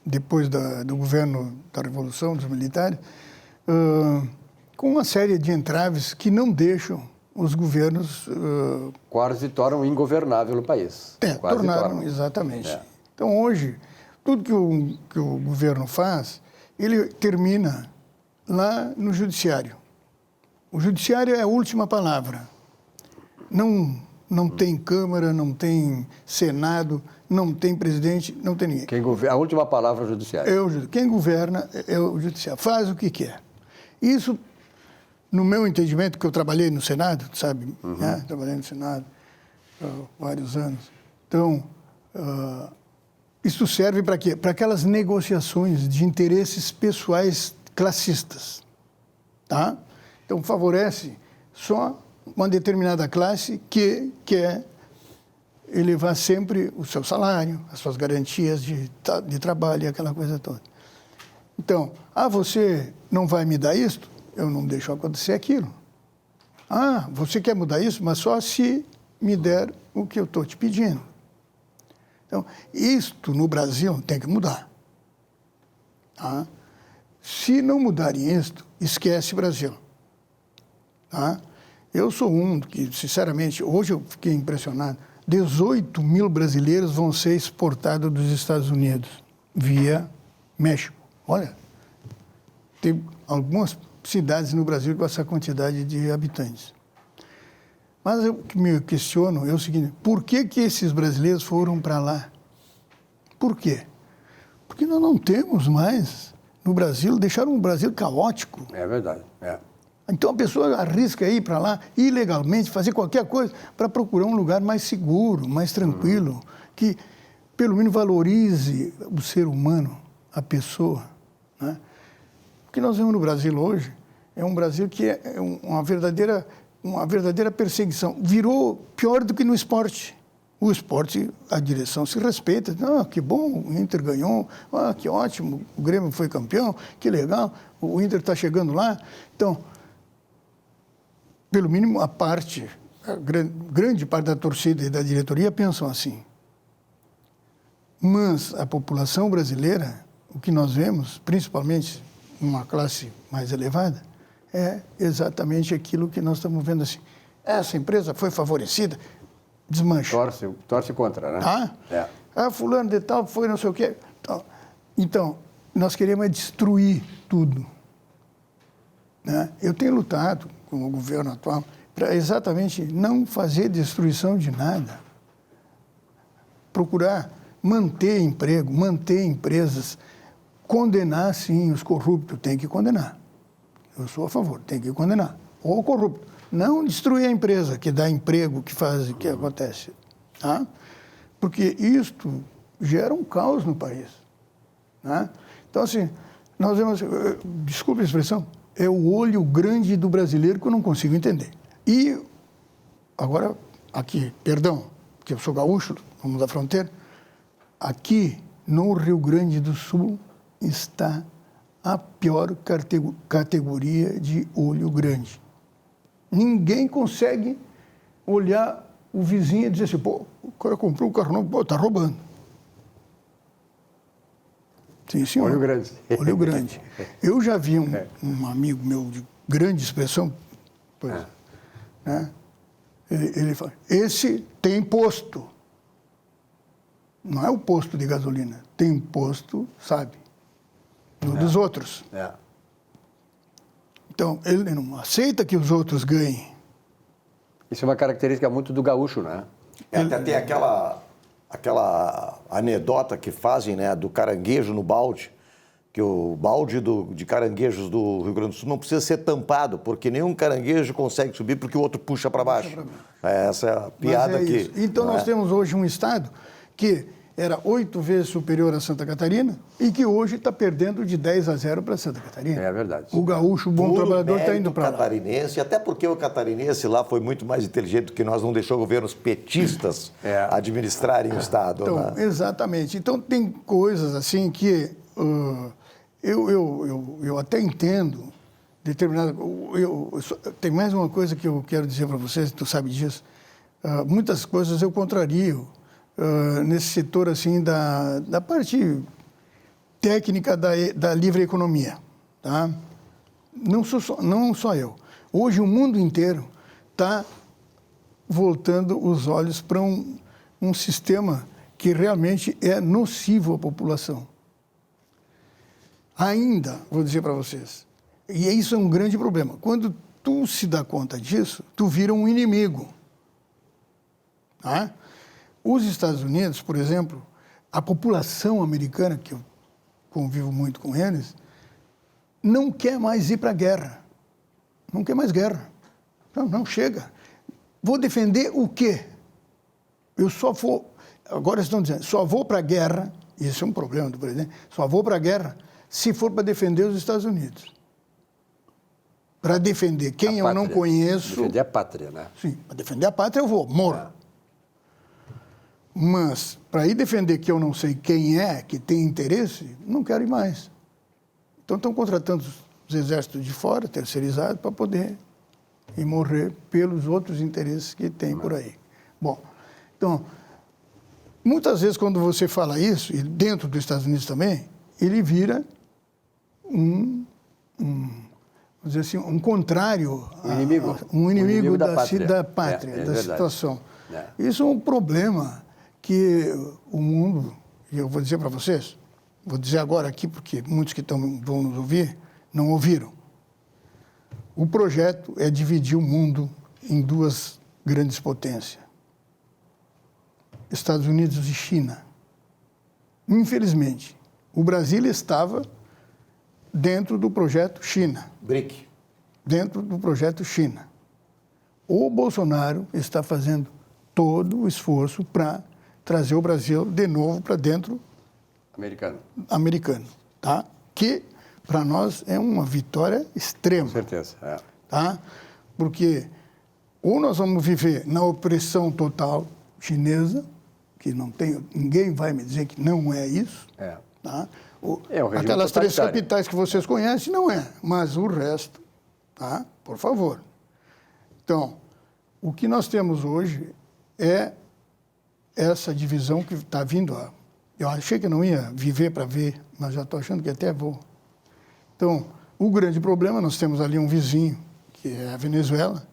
depois do governo da Revolução dos Militares, com uma série de entraves que não deixam os governos... Quase tornam ingovernável o país. Tornaram, exatamente. Então, hoje, tudo que o governo faz, ele termina lá no judiciário. O judiciário é a última palavra. Não tem Câmara, não tem Senado, não tem presidente, não tem ninguém. A última palavra é o judiciário. Quem governa é o judiciário, faz o que quer. Isso, no meu entendimento, que eu trabalhei no Senado, sabe? Né? Trabalhei no Senado há vários anos. Então, isso serve para quê? Para aquelas negociações de interesses pessoais classistas. Tá? Então, favorece só uma determinada classe que quer elevar sempre o seu salário, as suas garantias de trabalho, aquela coisa toda. Então, você não vai me dar isto? Eu não deixo acontecer aquilo. Você quer mudar isso? Mas só se me der o que eu estou te pedindo. Então, isto no Brasil tem que mudar. Tá? Se não mudarem isto, esquece Brasil. Tá? Eu sou um que, sinceramente, hoje eu fiquei impressionado. 18 mil brasileiros vão ser exportados dos Estados Unidos via México. Olha, tem algumas cidades no Brasil com essa quantidade de habitantes. Mas o que me questiono é o seguinte, por que esses brasileiros foram para lá? Por quê? Porque nós não temos mais no Brasil, deixaram o Brasil caótico. É verdade, Então a pessoa arrisca ir para lá ilegalmente, fazer qualquer coisa para procurar um lugar mais seguro, mais tranquilo, que pelo menos valorize o ser humano, a pessoa. Né? O que nós vemos no Brasil hoje é um Brasil que é uma verdadeira perseguição. Virou pior do que no esporte. O esporte, a direção se respeita. Que bom, o Inter ganhou. Que ótimo, o Grêmio foi campeão, que legal, o Inter está chegando lá. Então, pelo mínimo, grande parte da torcida e da diretoria pensam assim. Mas a população brasileira, o que nós vemos, principalmente numa classe mais elevada, é exatamente aquilo que nós estamos vendo assim. Essa empresa foi favorecida, desmancha. Torce contra, né? Fulano de tal foi não sei o quê. Então, nós queremos destruir tudo. Né? Eu tenho lutado com o governo atual para exatamente não fazer destruição de nada. Procurar manter emprego, manter empresas, condenar, sim, os corruptos, tem que condenar. Eu sou a favor, tem que condenar. Ou o corrupto. Não destruir a empresa que dá emprego, que faz, que acontece. Tá? Porque isto gera um caos no país. Né? Então, assim, nós vemos, desculpe a expressão, é o olho grande do brasileiro que eu não consigo entender. E, agora, aqui, perdão, porque eu sou gaúcho, vamos da fronteira, aqui no Rio Grande do Sul está a pior categoria de olho grande. Ninguém consegue olhar o vizinho e dizer assim, o cara comprou um carro novo, está roubando. Sim, senhor. Olho grande. Olho grande. Eu já vi um amigo meu de grande expressão, né? Ele fala, esse tem imposto. Não é o posto de gasolina, tem imposto, sabe, dos outros. Então, ele não aceita que os outros ganhem. Isso é uma característica muito do gaúcho, né? Até tem aquela anedota que fazem, né, do caranguejo no balde, que o balde de caranguejos do Rio Grande do Sul não precisa ser tampado, porque nenhum caranguejo consegue subir porque o outro puxa para baixo. Essa é a piada aqui. Isso. Então, nós temos hoje um estado que era 8 vezes superior a Santa Catarina e que hoje está perdendo de 10-0 para Santa Catarina. É verdade. O gaúcho, o bom trabalhador, está indo para lá. Catarinense, até porque o catarinense lá foi muito mais inteligente do que nós, não deixou governos petistas administrarem o estado. Então, né? Exatamente. Então, tem coisas assim que eu até entendo determinada. Tem mais uma coisa que eu quero dizer para vocês, tu sabe disso. Muitas coisas eu contrario nesse setor assim da parte técnica da livre economia, tá? Não só eu. Hoje o mundo inteiro está voltando os olhos para um sistema que realmente é nocivo à população. Ainda, vou dizer para vocês, e isso é um grande problema. Quando tu se dá conta disso, tu vira um inimigo. Tá? Os Estados Unidos, por exemplo, a população americana, que eu convivo muito com eles, não quer mais ir para a guerra. Não quer mais guerra. Não, chega. Vou defender o quê? Eu só vou... Agora estão dizendo, só vou para a guerra, isso é um problema do presidente, só vou para a guerra se for para defender os Estados Unidos. Para defender quem eu não conheço... Defender a pátria, né? Sim, para defender a pátria eu vou, morro. Mas, para ir defender que eu não sei quem é, que tem interesse, não quero ir mais. Então, estão contratando os exércitos de fora, terceirizados, para poder ir morrer pelos outros interesses que tem por aí. Bom, então, muitas vezes, quando você fala isso, e dentro dos Estados Unidos também, ele vira vamos dizer assim, um contrário, um inimigo da pátria, da situação. Isso é um problema que o mundo, e eu vou dizer para vocês, vou dizer agora aqui, porque muitos que vão nos ouvir não ouviram. O projeto é dividir o mundo em duas grandes potências, Estados Unidos e China. Infelizmente, o Brasil estava dentro do projeto China. BRIC. Dentro do projeto China. O Bolsonaro está fazendo todo o esforço para trazer o Brasil de novo para dentro americano, tá? Que para nós é uma vitória extrema. Com certeza. Tá? Porque ou nós vamos viver na opressão total chinesa, que não tem, ninguém vai me dizer que não é isso, tá? Aquelas 3 capitais que vocês conhecem, não é, mas o resto, tá? Por favor. Então, o que nós temos hoje é essa divisão que está vindo. Eu achei que não ia viver para ver, mas já estou achando que até vou. Então, o grande problema, nós temos ali um vizinho, que é a Venezuela,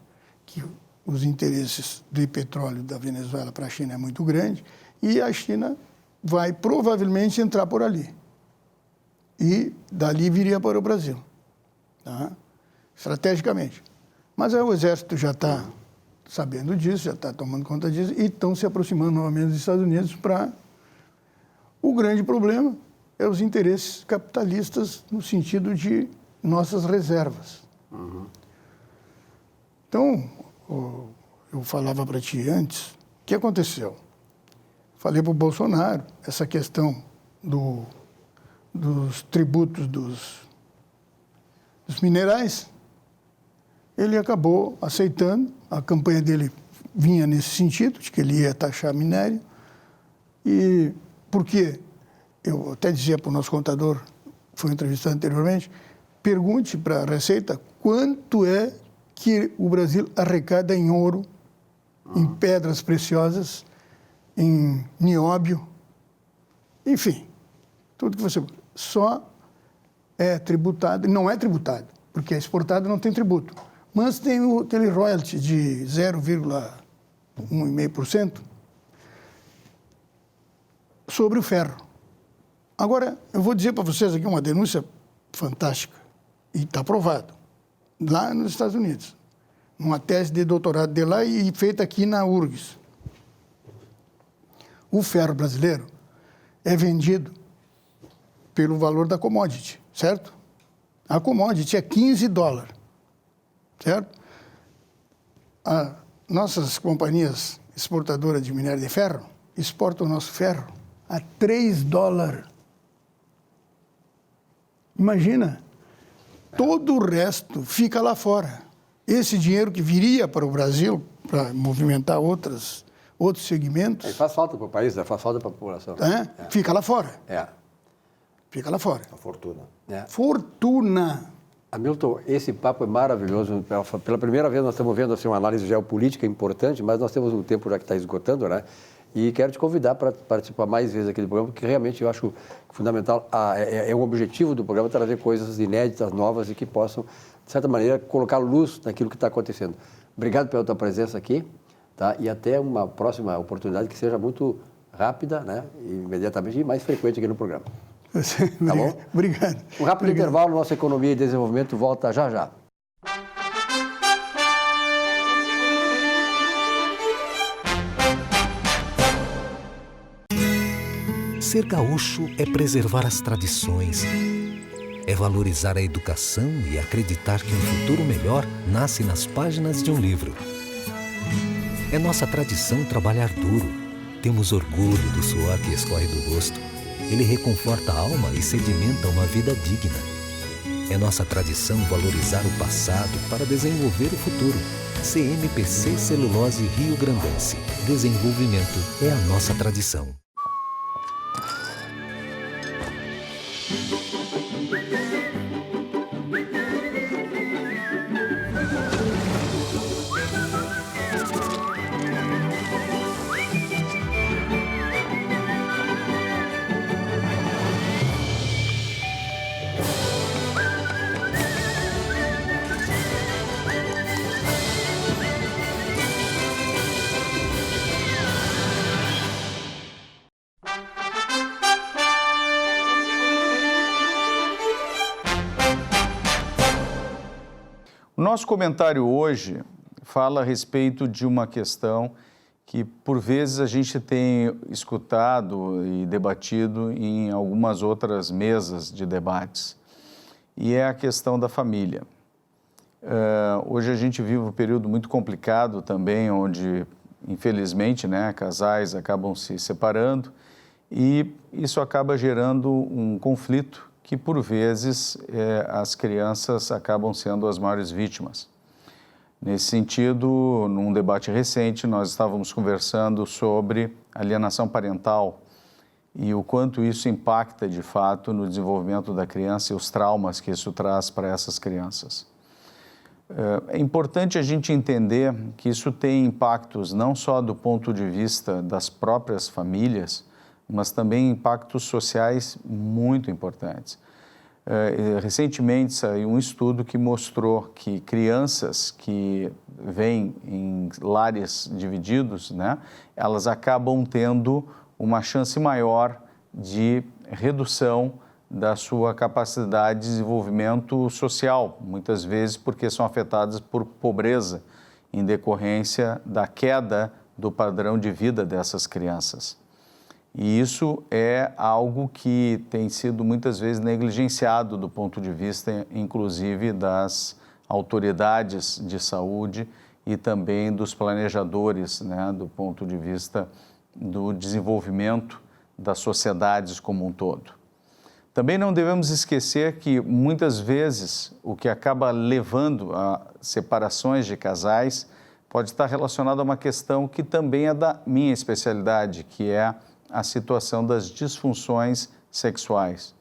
que os interesses do petróleo da Venezuela para a China é muito grande, e a China vai provavelmente entrar por ali. E dali viria para o Brasil, tá? Estrategicamente. Mas aí o Exército já está sabendo disso, já está tomando conta disso, e estão se aproximando novamente dos Estados Unidos para... O grande problema é os interesses capitalistas no sentido de nossas reservas. Então, eu falava para ti antes, o que aconteceu? Falei para o Bolsonaro, essa questão dos tributos dos minerais, ele acabou aceitando, a campanha dele vinha nesse sentido, de que ele ia taxar minério, e porque, eu até dizia para o nosso contador, que foi entrevistado anteriormente, pergunte para a Receita quanto é que o Brasil arrecada em ouro, em pedras preciosas, em nióbio, enfim, tudo que você... Só é tributado, não é tributado, porque é exportado, não tem tributo, mas tem aquele royalty de 0, 1,5%, sobre o ferro. Agora, eu vou dizer para vocês aqui uma denúncia fantástica, e está aprovado, lá nos Estados Unidos, uma tese de doutorado de lá e feita aqui na URGS. O ferro brasileiro é vendido pelo valor da commodity, certo? A commodity é $15, certo? As nossas companhias exportadoras de minério de ferro exportam o nosso ferro a $3. Imagina, todo o resto fica lá fora. Esse dinheiro que viria para o Brasil, para movimentar outros segmentos... Faz falta para o país, faz falta para a população. Fica lá fora. Fica lá fora. A fortuna. Fortuna. Hamilton, esse papo é maravilhoso. Pela primeira vez nós estamos vendo assim, uma análise geopolítica importante, mas nós temos um tempo já que está esgotando, né? E quero te convidar para participar mais vezes aqui do programa, porque realmente eu acho fundamental, é um objetivo do programa trazer coisas inéditas, novas e que possam, de certa maneira, colocar luz naquilo que está acontecendo. Obrigado pela tua presença aqui, tá? E até uma próxima oportunidade que seja muito rápida, né? E imediatamente e mais frequente aqui no programa. Tá bom? Obrigado. Um rápido intervalo, nossa Economia e Desenvolvimento volta já já. Ser gaúcho é preservar as tradições, é valorizar a educação e acreditar que um futuro melhor nasce nas páginas de um livro. É nossa tradição trabalhar duro. Temos orgulho do suor que escorre do rosto. Ele reconforta a alma e sedimenta uma vida digna. É nossa tradição valorizar o passado para desenvolver o futuro. CMPC Celulose Rio Grandense. Desenvolvimento é a nossa tradição. O nosso comentário hoje fala a respeito de uma questão que, por vezes, a gente tem escutado e debatido em algumas outras mesas de debates, e é a questão da família. Hoje a gente vive um período muito complicado também, onde, infelizmente, né, casais acabam se separando e isso acaba gerando um conflito que, por vezes, as crianças acabam sendo as maiores vítimas. Nesse sentido, num debate recente, nós estávamos conversando sobre alienação parental e o quanto isso impacta, de fato, no desenvolvimento da criança e os traumas que isso traz para essas crianças. É importante a gente entender que isso tem impactos não só do ponto de vista das próprias famílias, mas também impactos sociais muito importantes. Recentemente saiu um estudo que mostrou que crianças que vêm em lares divididos, né, elas acabam tendo uma chance maior de redução da sua capacidade de desenvolvimento social, muitas vezes porque são afetadas por pobreza em decorrência da queda do padrão de vida dessas crianças. E isso é algo que tem sido muitas vezes negligenciado do ponto de vista, inclusive, das autoridades de saúde e também dos planejadores, né, do ponto de vista do desenvolvimento das sociedades como um todo. Também não devemos esquecer que, muitas vezes, o que acaba levando a separações de casais pode estar relacionado a uma questão que também é da minha especialidade, que é a situação das disfunções sexuais.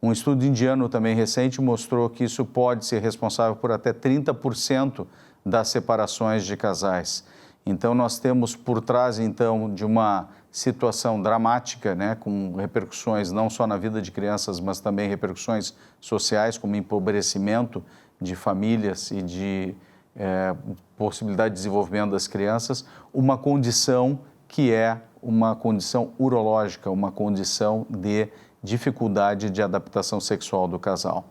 Um estudo indiano também recente mostrou que isso pode ser responsável por até 30% das separações de casais. Então, nós temos por trás, então, de uma situação dramática, né, com repercussões não só na vida de crianças, mas também repercussões sociais, como empobrecimento de famílias e de possibilidade de desenvolvimento das crianças, uma condição que é uma condição urológica, uma condição de dificuldade de adaptação sexual do casal.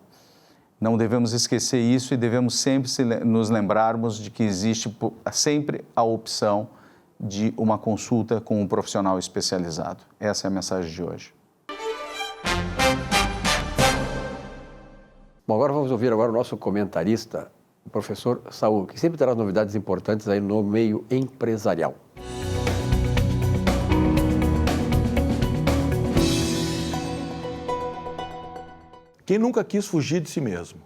Não devemos esquecer isso e devemos sempre nos lembrarmos de que existe sempre a opção de uma consulta com um profissional especializado. Essa é a mensagem de hoje. Bom, agora vamos ouvir agora o nosso comentarista, o professor Saul, que sempre traz novidades importantes aí no meio empresarial. Quem nunca quis fugir de si mesmo?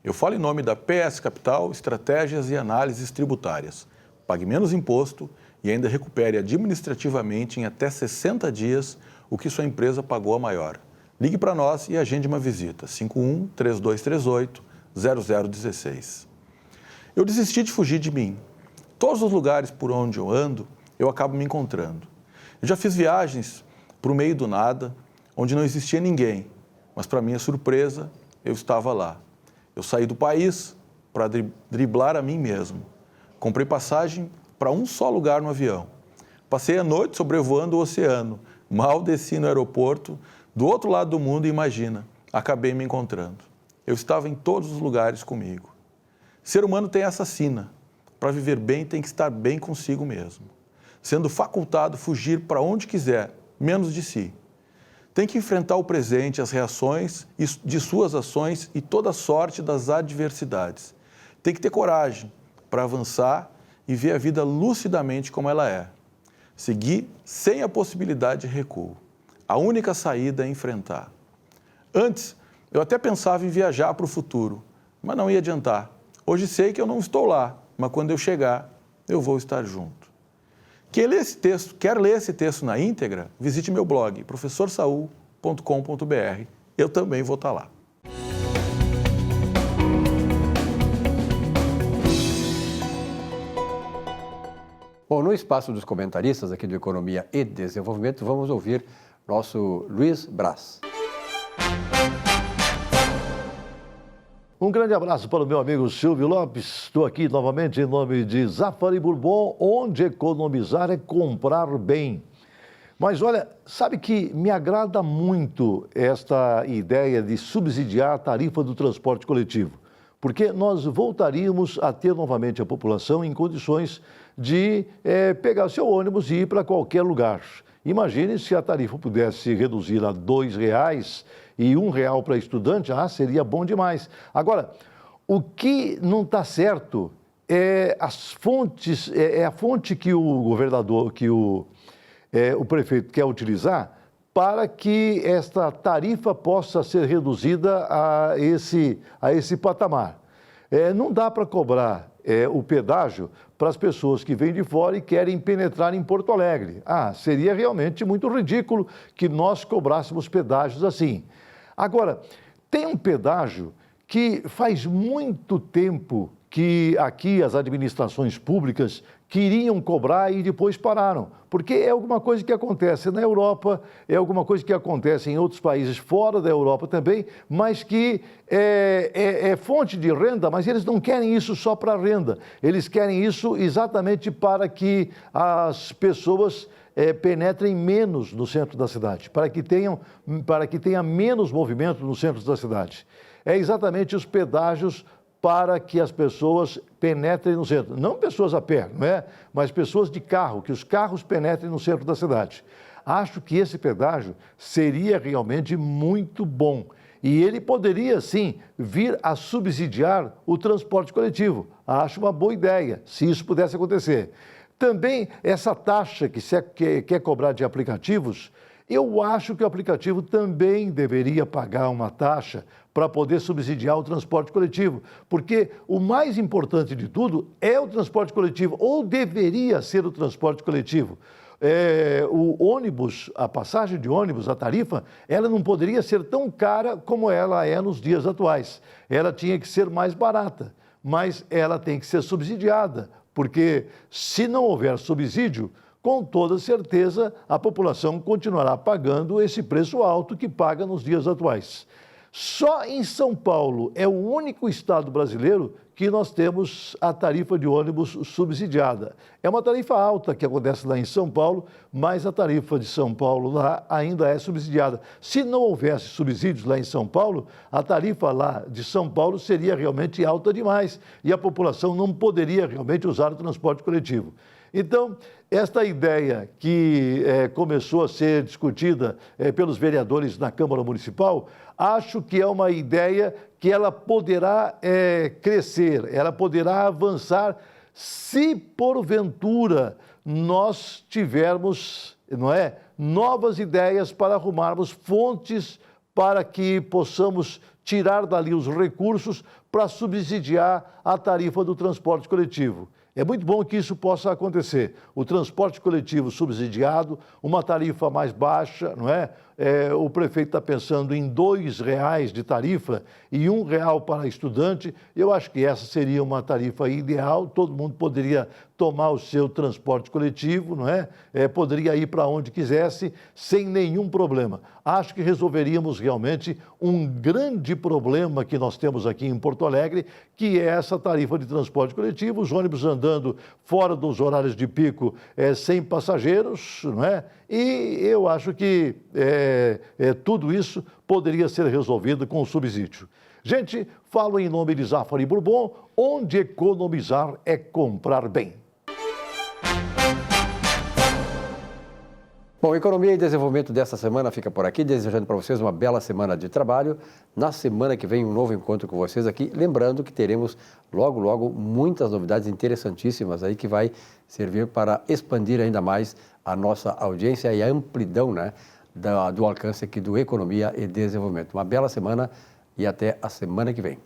Eu falo em nome da PS Capital, Estratégias e Análises Tributárias. Pague menos imposto e ainda recupere administrativamente em até 60 dias o que sua empresa pagou a maior. Ligue para nós e agende uma visita, 51-3238-0016. Eu desisti de fugir de mim. Todos os lugares por onde eu ando, eu acabo me encontrando. Eu já fiz viagens para o meio do nada, onde não existia ninguém, mas para minha surpresa, eu estava lá. Eu saí do país para driblar a mim mesmo. Comprei passagem para um só lugar no avião. Passei a noite sobrevoando o oceano. Mal desci no aeroporto, do outro lado do mundo, e imagina, acabei me encontrando. Eu estava em todos os lugares comigo. Ser humano tem essa sina. Para viver bem, tem que estar bem consigo mesmo. Sendo facultado fugir para onde quiser, menos de si. Tem que enfrentar o presente, as reações de suas ações e toda a sorte das adversidades. Tem que ter coragem para avançar e ver a vida lucidamente como ela é. Seguir sem a possibilidade de recuo. A única saída é enfrentar. Antes, eu até pensava em viajar para o futuro, mas não ia adiantar. Hoje sei que eu não estou lá, mas quando eu chegar, eu vou estar junto. Quer ler esse texto na íntegra? Visite meu blog, professorsaul.com.br. Eu também vou estar lá. Bom, no espaço dos comentaristas aqui do Economia e Desenvolvimento, vamos ouvir nosso Luiz Braz. Um grande abraço para o meu amigo Silvio Lopes. Estou aqui novamente em nome de Zafari Bourbon, onde economizar é comprar bem. Mas olha, sabe que me agrada muito esta ideia de subsidiar a tarifa do transporte coletivo, porque nós voltaríamos a ter novamente a população em condições de pegar seu ônibus e ir para qualquer lugar. Imagine se a tarifa pudesse reduzir a R$ 2,00 e R$ 1,00 para estudante, seria bom demais. Agora, o que não está certo é as fontes, a fonte que o governador, que o prefeito quer utilizar para que esta tarifa possa ser reduzida a esse patamar. Não dá para cobrar o pedágio para as pessoas que vêm de fora e querem penetrar em Porto Alegre. Seria realmente muito ridículo que nós cobrássemos pedágios assim. Agora, tem um pedágio que faz muito tempo que aqui as administrações públicas queriam cobrar e depois pararam, porque é alguma coisa que acontece na Europa, é alguma coisa que acontece em outros países fora da Europa também, mas que é fonte de renda, mas eles não querem isso só para renda, eles querem isso exatamente para que as pessoas penetrem menos no centro da cidade, para que tenha menos movimento no centro da cidade. É exatamente os pedágios para que as pessoas penetrem no centro. Não pessoas a pé, não é? Mas pessoas de carro, que os carros penetrem no centro da cidade. Acho que esse pedágio seria realmente muito bom. E ele poderia, sim, vir a subsidiar o transporte coletivo. Acho uma boa ideia, se isso pudesse acontecer. Também essa taxa que se quer cobrar de aplicativos, eu acho que o aplicativo também deveria pagar uma taxa para poder subsidiar o transporte coletivo, porque o mais importante de tudo é o transporte coletivo, ou deveria ser o transporte coletivo. O ônibus, a passagem de ônibus, a tarifa, ela não poderia ser tão cara como ela é nos dias atuais. Ela tinha que ser mais barata, mas ela tem que ser subsidiada, porque se não houver subsídio, com toda certeza a população continuará pagando esse preço alto que paga nos dias atuais. Só em São Paulo é o único estado brasileiro que nós temos a tarifa de ônibus subsidiada. É uma tarifa alta que acontece lá em São Paulo, mas a tarifa de São Paulo lá ainda é subsidiada. Se não houvesse subsídios lá em São Paulo, a tarifa lá de São Paulo seria realmente alta demais e a população não poderia realmente usar o transporte coletivo. Então, esta ideia que começou a ser discutida pelos vereadores na Câmara Municipal, acho que é uma ideia que ela poderá crescer, ela poderá avançar se porventura nós tivermos, novas ideias para arrumarmos fontes para que possamos tirar dali os recursos para subsidiar a tarifa do transporte coletivo. É muito bom que isso possa acontecer. O transporte coletivo subsidiado, uma tarifa mais baixa, não é? O prefeito está pensando em R$2 de tarifa e R$1 para estudante. Eu acho que essa seria uma tarifa ideal, todo mundo poderia tomar o seu transporte coletivo, não é? Poderia ir para onde quisesse, sem nenhum problema. Acho que resolveríamos realmente um grande problema que nós temos aqui em Porto Alegre, que é essa tarifa de transporte coletivo, os ônibus andando fora dos horários de pico, sem passageiros, não é? E eu acho que tudo isso poderia ser resolvido com o subsídio. Gente, falo em nome de Zafari Bourbon, onde economizar é comprar bem. Bom, Economia e Desenvolvimento desta semana fica por aqui, desejando para vocês uma bela semana de trabalho. Na semana que vem, um novo encontro com vocês aqui. Lembrando que teremos logo, logo, muitas novidades interessantíssimas aí que vai servir para expandir ainda mais a nossa audiência e a amplidão, né, do alcance aqui do Economia e Desenvolvimento. Uma bela semana e até a semana que vem.